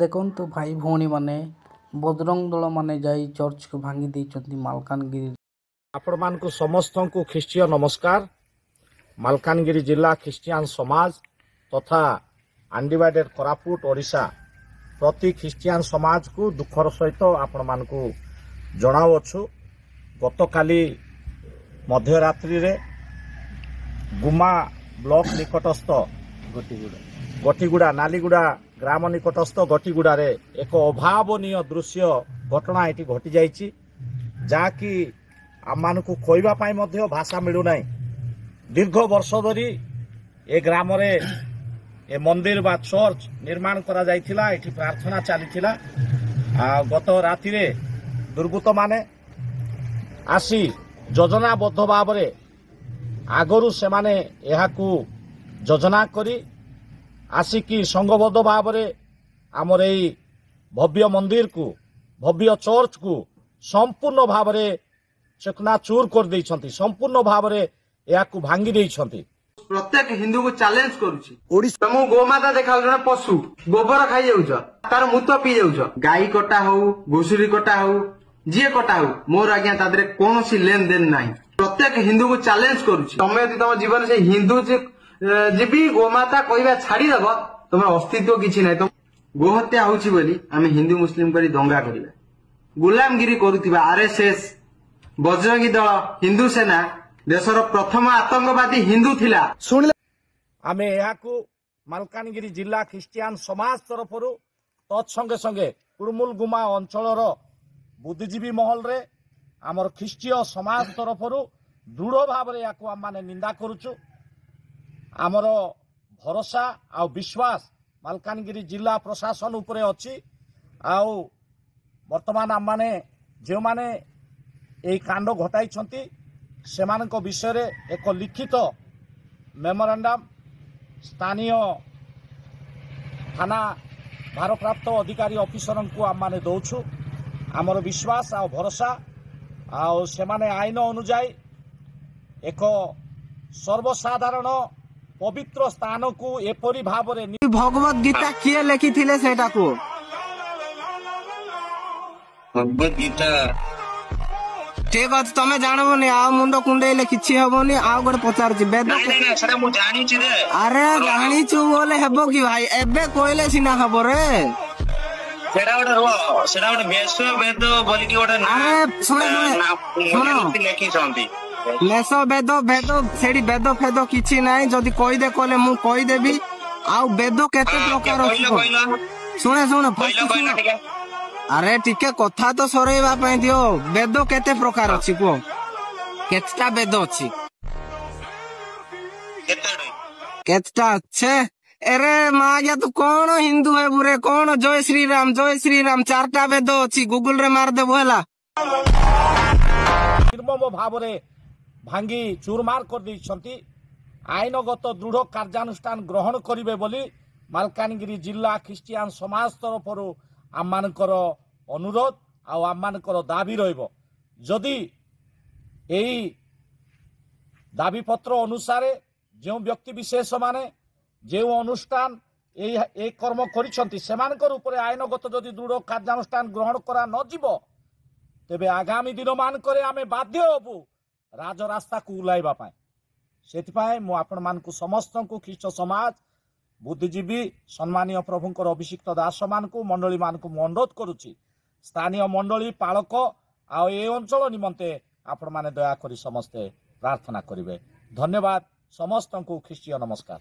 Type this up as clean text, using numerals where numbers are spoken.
ଦେଖନ୍ତୁ ଭାଇ ଭଉଣୀ ମାନେ ବଜରଙ୍ଗ ଦଳ ମାନେ ଯାଇ ଚର୍ଚ୍ଚକୁ ଭାଙ୍ଗି ଦେଇଛନ୍ତି ମାଲକାନଗିରି। ଆପଣମାନଙ୍କୁ ସମସ୍ତଙ୍କୁ ଖ୍ରୀଷ୍ଟୀୟ ନମସ୍କାର। ମାଲକାନଗିରି ଜିଲ୍ଲା ଖ୍ରୀଷ୍ଟିଆନ ସମାଜ ତଥା ଆଣ୍ଡିଭାଇଡେଡ୍ କୋରାପୁଟ ଓଡ଼ିଶା ପ୍ରତି ଖ୍ରୀଷ୍ଟିଆନ ସମାଜକୁ ଦୁଃଖର ସହିତ ଆପଣମାନଙ୍କୁ ଜଣାଉଅଛୁ। ଗତକାଲି ମଧ୍ୟରାତ୍ରିରେ ଗୁମା ବ୍ଲକ ନିକଟସ୍ଥ ଗଟିଗୁଡ଼ା ନାଲିଗୁଡ଼ା ଗ୍ରାମ ନିକଟସ୍ଥ ଗଟିଗୁଡ଼ାରେ ଏକ ଅଭାବନୀୟ ଦୃଶ୍ୟ ଘଟଣା ଏଠି ଘଟିଯାଇଛି, ଯାହାକି ଆମମାନଙ୍କୁ କହିବା ପାଇଁ ମଧ୍ୟ ଭାଷା ମିଳୁନାହିଁ। ଦୀର୍ଘ ବର୍ଷ ଧରି ଏ ଗ୍ରାମରେ ଏ ମନ୍ଦିର ବା ଚର୍ଚ୍ଚ ନିର୍ମାଣ କରାଯାଇଥିଲା, ଏଠି ପ୍ରାର୍ଥନା ଚାଲିଥିଲା। ଗତ ରାତିରେ ଦୁର୍ବୃତ୍ତମାନେ ଆସି ଯୋଜନାବଦ୍ଧ ଭାବରେ ଆଗରୁ ସେମାନେ ଏହାକୁ ଯୋଜନା କରି ଆସିକି ସଂଘବଦ୍ଧ ଭାବରେ ଆମର ଏଇ ଭବ୍ୟ ମନ୍ଦିରକୁ ଭବ୍ୟ ଚର୍ଚ୍ଚକୁ ସମ୍ପୂର୍ଣ୍ଣ ଭାବରେ ଚକନାଚୁର କରିଦେଇଛନ୍ତି, ସମ୍ପୂର୍ଣ୍ଣ ଭାବରେ ଏହାକୁ ଭାଙ୍ଗି ଦେଇଛନ୍ତି। प्रत्येक हिंदू को चैलेंज करुछि तुम गोमाता देखा जने पशु गोबर खाई जाउछ तार मूत पी जाउछ गाई कटा हो घुसुरी कटा हो जे कटा हो मोर आज्ञा तादरे कोनोसी लेन देन नाही। प्रत्येक हिंदू को चैलेंज करुछि तमे यदि तुम जीवन से हिंदू जीबी गोमाता कहबा छाड़ी देब तुम अस्तित्व किछि नाही। तुम गोहत्या होछि बोली आमे हिंदू मुस्लिम करी दंगा करिबा गुलामगिरी करूथिबा आरएसएस बजरंगी दल हिंदू सेना देशर प्रथम आतंकवादी हिंदू थिला। आमे एहाकु मालकानगिरी जिला ख्रीष्टियान समाज तरफरु तत्संगे संगे कुड़मुल गुमा अंचलर बुद्धिजीवी महल रे आमर ख्रीष्टीय समाज तरफरु दृढ़ भाव याकु आम माने निंदा करुचु। आमर भरोसा आ विश्वास मालकानगिरी जिला प्रशासन उपरे अछि। आउ वर्तमान आम माने जे माने एई कांड घटाइछंती सेमानक विषय एक लिखित मेमोरांडम स्थानीय थाना भारप्राप्त अधिकारी ऑफिसर को आम माने दौछु। आमर विश्वास आ भरोसा आने आईन अनुजाई एक सर्वसाधारण पवित्र स्थान को एपरी भाव भगवत गीता किए लिखी थिले सेटा को भगवत गीता ठीक अच्छे तमें जानबनी आ मुंड कुंडेले किछि हेबनी आ गोटे पचारछि वेद सेटा मु जानिछि रे। अरे जानिछु बोले हेबो कि भाई एबे कोइले सिना हबो रे सेटा गोटे रो सेटा गोटे मेष वेद बोली कि गोटे अरे सुन लिखि छंती मेष वेद वेद सेडी वेद फेद किछि नाही जदी कहि दे कोले मु कहि देबी आ वेद केते प्रकार अछि सुने सुने अरे टिके कथा तो सरेवा ପାଇଁ दियो वेद केते प्रकार अछि को केतटा वेद अछि केतटा अच्छे अरे माया तू कौन हिंदू है बुरे कौन जय श्री राम चारटा वेद अछि गूगल रे मार देबो हला निर्मम भाव रे भांगी चूरमार कर दैछंती। आईनगत दृढ़ कार्यानुष्ठान ग्रहण करिवे बोली मालकानगिरी जिला ख्रीष्टियान समाज तरफरु आममानकर अनुरोध आममानकर दाबी रहिबो। जदि एई दाबी पत्र अनुसार जो व्यक्ति विशेष माने जो अनुष्ठान ए कर्म करिसंती सेमानकर उपरे आईनगत जदि दृढ़ कार्यानुष्ठान ग्रहण करा न जीवो तेबे आगामी दिन मानकरे आमे बाध्य होबु राजरास्ता को उलाइबा पाए। सेतिपाए मु आपण मानकु समस्त को ख्रीष्ट समाज बुद्धिजीवी सम्मानीय प्रभुंकर अभिषिक्त दास मान को मंडली मान को अनुरोध करुछि स्थानीय मंडली पालक आ अंचल निमंते आपण माने दया करी समस्ते प्रार्थना करिवे। धन्यवाद समस्त को ख्रीष्टीय नमस्कार।